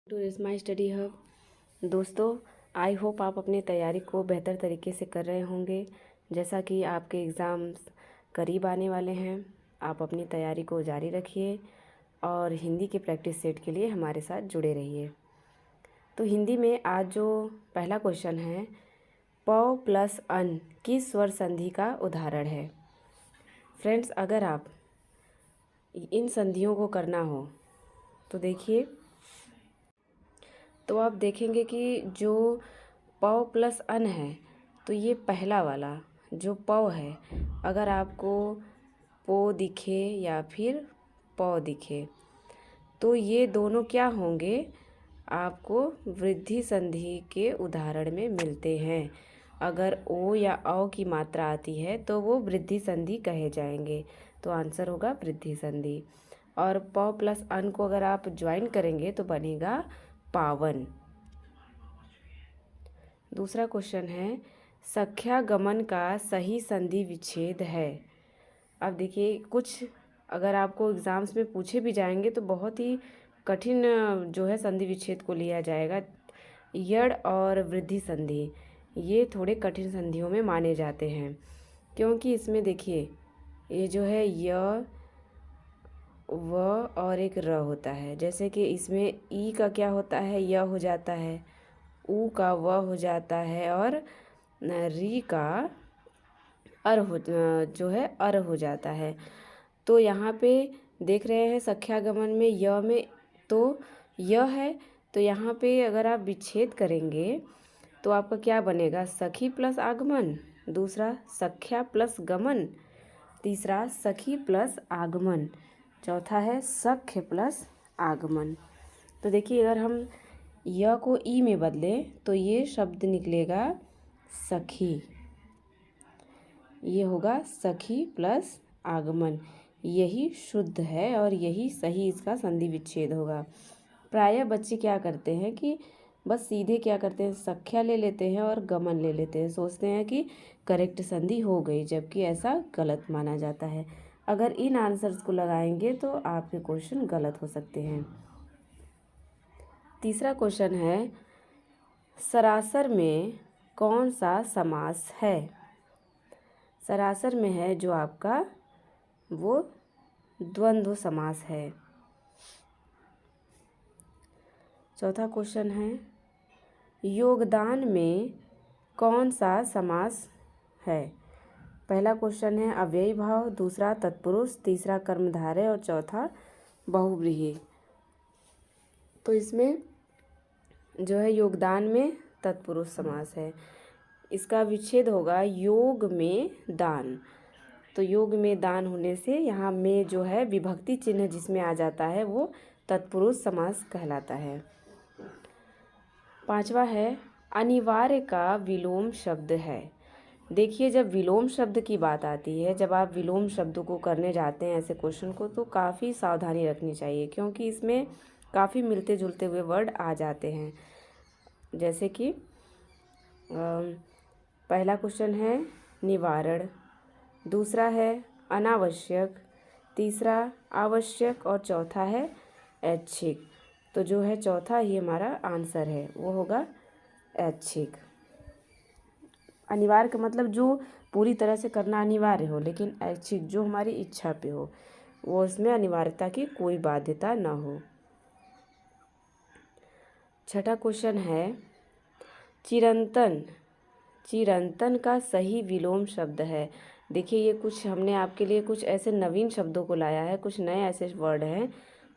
Two is my study hub. दोस्तों, I hope आप अपनी तैयारी को बेहतर तरीके से कर रहे होंगे। जैसा कि आपके एग्ज़ाम्स करीब आने वाले हैं, आप अपनी तैयारी को जारी रखिए और हिंदी के प्रैक्टिस सेट के लिए हमारे साथ जुड़े रहिए। तो हिंदी में आज जो पहला क्वेश्चन है, प प्लस अन किस स्वर संधि का उदाहरण है। फ्रेंड्स, अगर आप इन संधियों को करना हो तो देखिए, तो आप देखेंगे कि जो प प्लस अन है, तो ये पहला वाला जो प है, अगर आपको पो दिखे या फिर प दिखे तो ये दोनों क्या होंगे, आपको वृद्धि संधि के उदाहरण में मिलते हैं। अगर ओ या औ की मात्रा आती है तो वो वृद्धि संधि कहे जाएंगे। तो आंसर होगा वृद्धि संधि। और प प्लस अन को अगर आप ज्वाइन करेंगे तो बनेगा पावन। दूसरा क्वेश्चन है, संख्यागमन का सही संधि विच्छेद है। अब देखिए, कुछ अगर आपको एग्ज़ाम्स में पूछे भी जाएंगे तो बहुत ही कठिन जो है संधि विच्छेद को लिया जाएगा। यड़ और वृद्धि संधि ये थोड़े कठिन संधियों में माने जाते हैं, क्योंकि इसमें देखिए ये जो है य व और एक र होता है। जैसे कि इसमें ई का क्या होता है, य हो जाता है, ऊ का व हो जाता है और री का अर हो जो है अर हो जाता है। तो यहाँ पे देख रहे हैं संख्यागमन में य में तो य है, तो यहाँ पे अगर आप विच्छेद करेंगे तो आपका क्या बनेगा, सखी प्लस आगमन, दूसरा संख्या प्लस गमन, तीसरा सखी प्लस आगमन, चौथा है सख्य प्लस आगमन। तो देखिए, अगर हम य को ई में बदलें तो ये शब्द निकलेगा सखी। ये होगा सखी प्लस आगमन। यही शुद्ध है और यही सही इसका संधि विच्छेद होगा। प्रायः बच्चे क्या करते हैं कि बस सीधे क्या करते हैं, संख्या ले लेते हैं और गमन ले लेते हैं, सोचते हैं कि करेक्ट संधि हो गई, जबकि ऐसा गलत माना जाता है। अगर इन आंसर्स को लगाएंगे तो आपके क्वेश्चन गलत हो सकते हैं। तीसरा क्वेश्चन है, सरासर में कौन सा समास है। सरासर में है जो आपका वो द्वंद्व समास है। चौथा क्वेश्चन है, योगदान में कौन सा समास है। पहला क्वेश्चन है अव्ययी भाव, दूसरा तत्पुरुष, तीसरा कर्मधारय और चौथा बहुव्रीहि। तो इसमें जो है योगदान में तत्पुरुष समास है। इसका विच्छेद होगा योग में दान। तो योग में दान होने से यहाँ में जो है विभक्ति चिन्ह जिसमें आ जाता है वो तत्पुरुष समास कहलाता है। पांचवा है, अनिवार्य का विलोम शब्द है। देखिए, जब विलोम शब्द की बात आती है, जब आप विलोम शब्द को करने जाते हैं ऐसे क्वेश्चन को, तो काफ़ी सावधानी रखनी चाहिए, क्योंकि इसमें काफ़ी मिलते जुलते हुए वर्ड आ जाते हैं। जैसे कि पहला क्वेश्चन है निवारण, दूसरा है अनावश्यक, तीसरा आवश्यक और चौथा है ऐच्छिक। तो जो है चौथा ही हमारा आंसर है, वो होगा ऐच्छिक। अनिवार्य का मतलब जो पूरी तरह से करना अनिवार्य हो, लेकिन ऐच्छिक जो हमारी इच्छा पे हो, वो उसमें अनिवार्यता की कोई बाध्यता ना हो। छठा क्वेश्चन है, चिरंतन। चिरंतन का सही विलोम शब्द है। देखिए, ये कुछ हमने आपके लिए कुछ ऐसे नवीन शब्दों को लाया है, कुछ नए ऐसे वर्ड हैं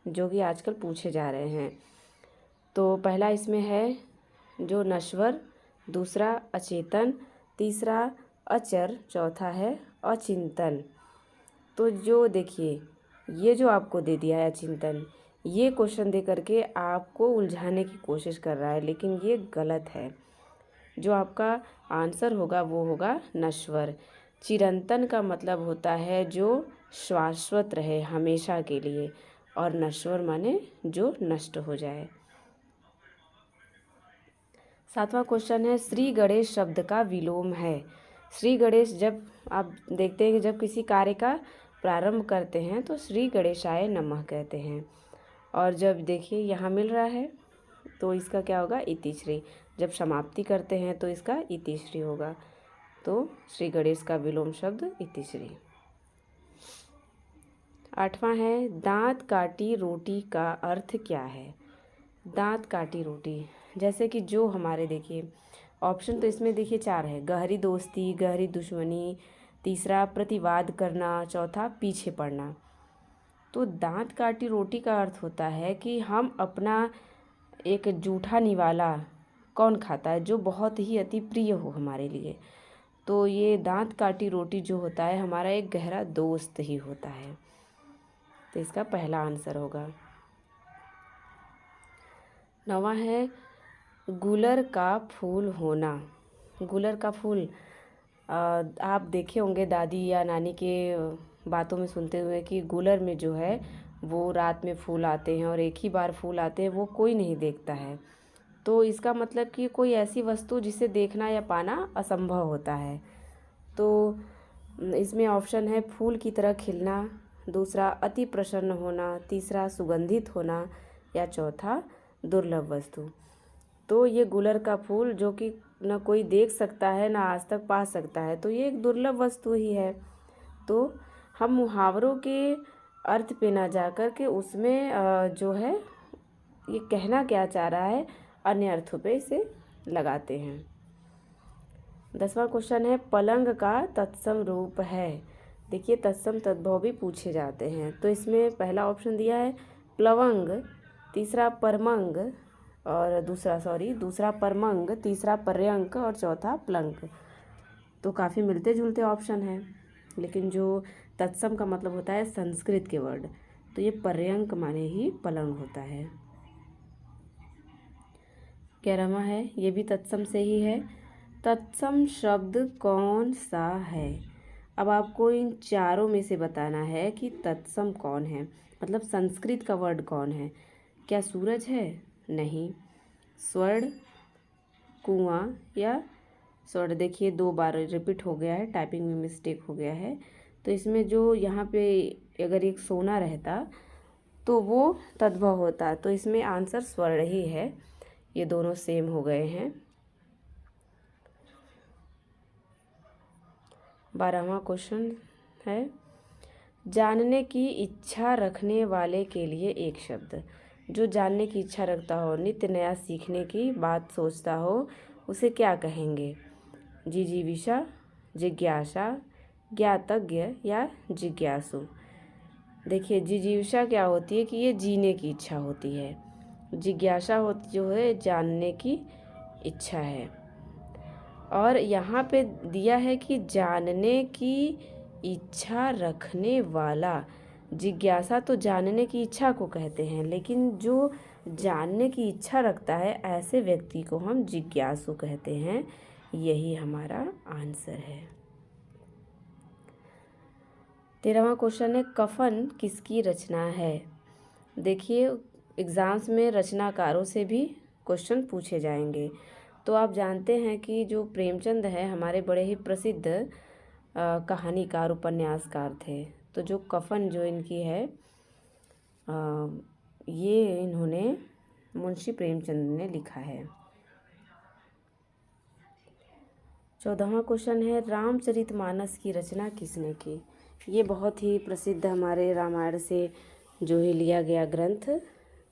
जो कि आजकल पूछे जा रहे हैं। तो पहला इसमें है जो नश्वर, दूसरा अचेतन, तीसरा अचर, चौथा है अचिंतन। तो जो देखिए, ये जो आपको दे दिया है अचिंतन, ये क्वेश्चन दे करके आपको उलझाने की कोशिश कर रहा है, लेकिन ये गलत है। जो आपका आंसर होगा वो होगा नश्वर। चिरंतन का मतलब होता है जो शाश्वत रहे हमेशा के लिए, और नश्वर माने जो नष्ट हो जाए। सातवां क्वेश्चन है, श्री गणेश शब्द का विलोम है। श्री गणेश, जब आप देखते हैं कि जब किसी कार्य का प्रारंभ करते हैं तो श्री गणेशाय नमः कहते हैं। और जब देखिए यहाँ मिल रहा है तो इसका क्या होगा, इतिश्री। जब समाप्ति करते हैं तो इसका इतिश्री होगा। तो श्री गणेश का विलोम शब्द इतिश्री। 8वां है, दांत काटी रोटी का अर्थ क्या है। दांत काटी रोटी, जैसे कि जो हमारे देखिए ऑप्शन तो इसमें देखिए 4 है, गहरी दोस्ती, गहरी दुश्मनी, तीसरा प्रतिवाद करना, चौथा पीछे पड़ना। तो दांत काटी रोटी का अर्थ होता है कि हम अपना एक जूठा निवाला कौन खाता है, जो बहुत ही अति प्रिय हो हमारे लिए। तो ये दांत काटी रोटी जो होता है हमारा एक गहरा दोस्त ही होता है। तो इसका पहला आंसर होगा। 9वां है, गुलर का फूल होना। गुलर का फूल आप देखे होंगे दादी या नानी के बातों में सुनते हुए कि गुलर में जो है वो रात में फूल आते हैं और एक ही बार फूल आते हैं, वो कोई नहीं देखता है। तो इसका मतलब कि कोई ऐसी वस्तु जिसे देखना या पाना असंभव होता है। तो इसमें ऑप्शन है फूल की तरह खिलना, दूसरा अति प्रसन्न होना, तीसरा सुगंधित होना, या चौथा दुर्लभ वस्तु। तो ये गुलर का फूल जो कि न कोई देख सकता है ना आज तक पा सकता है, तो ये एक दुर्लभ वस्तु ही है। तो हम मुहावरों के अर्थ पे ना जा कर के उसमें जो है ये कहना क्या चाह रहा है अन्य अर्थों पे इसे लगाते हैं। 10वां क्वेश्चन है, पलंग का तत्सम रूप है। देखिए तत्सम तद्भव भी पूछे जाते हैं। तो इसमें पहला ऑप्शन दिया है प्लवंग, तीसरा परमंग, और दूसरा परमंग, तीसरा पर्यंक और चौथा प्लंक। तो काफ़ी मिलते जुलते ऑप्शन हैं, लेकिन जो तत्सम का मतलब होता है संस्कृत के वर्ड, तो ये पर्यंक माने ही पलंग होता है। 11वां है, ये भी तत्सम से ही है। तत्सम शब्द कौन सा है। अब आपको इन चारों में से बताना है कि तत्सम कौन है, मतलब संस्कृत का वर्ड कौन है। क्या सूरज है, नहीं। स्वर्ण, कुआं, या स्वर्ण। देखिए 2 बार रिपीट हो गया है, टाइपिंग में मिस्टेक हो गया है। तो इसमें जो यहाँ पे अगर एक सोना रहता तो वो तद्भव होता, तो इसमें आंसर स्वर्ण ही है। ये दोनों सेम हो गए हैं। 12वां क्वेश्चन है, जानने की इच्छा रखने वाले के लिए एक शब्द। जो जानने की इच्छा रखता हो, नित्य नया सीखने की बात सोचता हो, उसे क्या कहेंगे। जिजीविषा, जिज्ञासा, ज्ञातज्ञ या जिज्ञासु। देखिए जिजीविषा क्या होती है कि ये जीने की इच्छा होती है। जिज्ञासा होती जो है जानने की इच्छा है। और यहाँ पे दिया है कि जानने की इच्छा रखने वाला। जिज्ञासा तो जानने की इच्छा को कहते हैं, लेकिन जो जानने की इच्छा रखता है ऐसे व्यक्ति को हम जिज्ञासु कहते हैं। यही हमारा आंसर है। 13वां क्वेश्चन है, कफन किसकी रचना है। देखिए एग्ज़ाम्स में रचनाकारों से भी क्वेश्चन पूछे जाएंगे। तो आप जानते हैं कि जो प्रेमचंद है हमारे बड़े ही प्रसिद्ध कहानीकार, उपन्यासकार थे। तो जो कफन जो इनकी है ये इन्होंने मुंशी प्रेमचंद ने लिखा है। 14वां क्वेश्चन है, रामचरितमानस की रचना किसने की। ये बहुत ही प्रसिद्ध हमारे रामायण से जो ही लिया गया ग्रंथ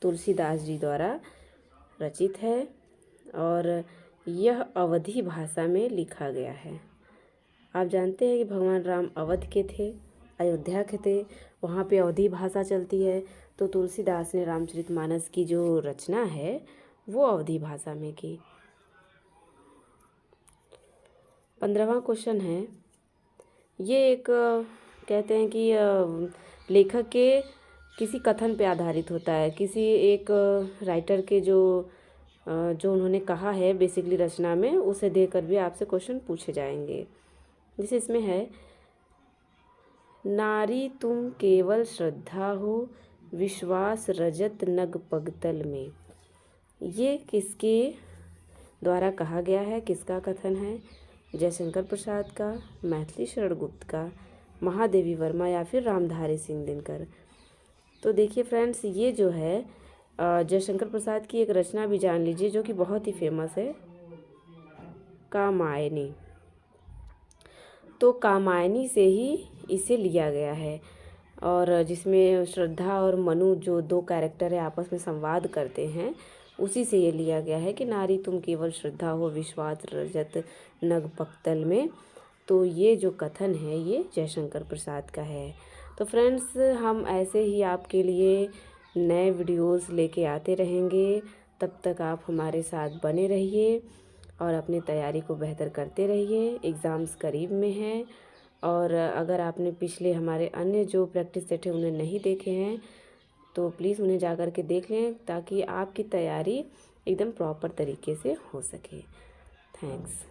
तुलसीदास जी द्वारा रचित है और यह अवधी भाषा में लिखा गया है। आप जानते हैं कि भगवान राम अवध के थे, अयोध्या के थे, वहाँ पे अवधी भाषा चलती है। तो तुलसीदास ने रामचरितमानस की जो रचना है वो अवधी भाषा में की। 15वां क्वेश्चन है, ये एक कहते हैं कि लेखक के किसी कथन पे आधारित होता है, किसी एक राइटर के जो उन्होंने कहा है बेसिकली रचना में, उसे देकर भी आपसे क्वेश्चन पूछे जाएंगे। जैसे इसमें है, नारी तुम केवल श्रद्धा हो, विश्वास रजत नग पगतल में। ये किसके द्वारा कहा गया है, किसका कथन है। जयशंकर प्रसाद का, मैथिली शरण गुप्त का, महादेवी वर्मा या फिर रामधारी सिंह दिनकर। तो देखिए फ्रेंड्स, ये जो है जयशंकर प्रसाद की एक रचना भी जान लीजिए जो कि बहुत ही फेमस है, कामायनी। तो कामायनी से ही इसे लिया गया है, और जिसमें श्रद्धा और मनु जो दो कैरेक्टर है आपस में संवाद करते हैं, उसी से ये लिया गया है कि नारी तुम केवल श्रद्धा हो विश्वास रजत नग पक्तल में। तो ये जो कथन है ये जयशंकर प्रसाद का है। तो फ्रेंड्स, हम ऐसे ही आपके लिए नए वीडियोस लेके आते रहेंगे। तब तक आप हमारे साथ बने रहिए और अपनी तैयारी को बेहतर करते रहिए। एग्ज़ाम्स करीब में हैं, और अगर आपने पिछले हमारे अन्य जो प्रैक्टिस सेट है उन्हें नहीं देखे हैं तो प्लीज़ उन्हें जा कर के देख लें, ताकि आपकी तैयारी एकदम प्रॉपर तरीके से हो सके। थैंक्स।